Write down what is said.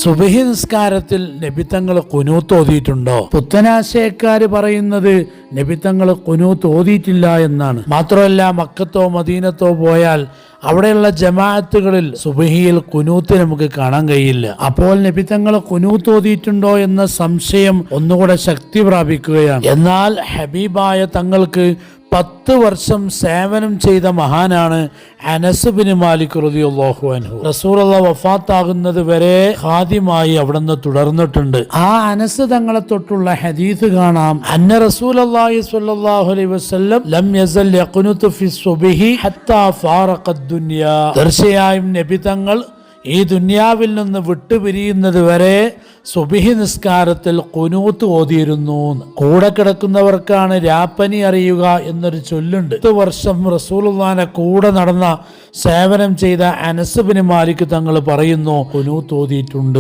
സുബഹി നിസ്കാരത്തിൽ നബിത്തങ്ങൾ ഖുനൂത്ത് ഓതിയിട്ടുണ്ടോ? പുത്തനാശയക്കാര് പറയുന്നത് നബിത്തങ്ങൾ ഖുനൂത്ത് ഓതിയിട്ടില്ല എന്നാണ്. മാത്രമല്ല, മക്കത്തോ മദീനത്തോ പോയാൽ അവിടെയുള്ള ജമാഅത്തുകളിൽ സുബഹിയിൽ ഖുനൂത്ത് നമുക്ക് കാണാൻ കഴിയില്ല. അപ്പോൾ നബിത്തങ്ങൾ ഖുനൂത്ത് ഓതിയിട്ടുണ്ടോ എന്ന സംശയം ഒന്നുകൂടെ ശക്തി പ്രാപിക്കുകയാണ്. എന്നാൽ ഹബീബായ തങ്ങൾക്ക് 10 വർഷം സേവനം ചെയ്ത മഹാനാണ് അനസ് ബിൻ മാലിക് റളിയല്ലാഹു അൻഹു. റസൂലുള്ളാഹി വഫാത്താകുന്നത് വരെ ഖാദിമായി അവിടുന്ന് തുടർന്നിട്ടുണ്ട്. ആ അനസ് തങ്ങളെ തൊട്ടുള്ള ഹദീസ് കാണാം. അന്ന റസൂലുള്ളാഹി സ്വല്ലല്ലാഹു അലൈഹി വസല്ലം ലം യസൽ യഖ്നുതു ഫി സുബ്ഹി ഹത്താ ഫാറഖ ദുനിയ. തീർച്ചയായും നബി തങ്ങൾ ഈ ദുനിയാവിൽ നിന്ന് വിട്ടുപിരിയുന്നത് വരെ സുബ്ഹി നിസ്കാരത്തിൽ ഖുനൂത്ത് ഓതിയിരുന്നു. കൂടെ കിടക്കുന്നവർക്കാണ് രാപ്പനി അറിയുക എന്നൊരു ചൊല്ലുണ്ട്. 10 വർഷം റസൂലുള്ളാഹിന്റെ കൂടെ നടന്ന സേവനം ചെയ്ത അനസ് ബിൻ മാലിക് തങ്ങൾ പറയുന്നു ഖുനൂത്ത് ഓതിയിട്ടുണ്ട്.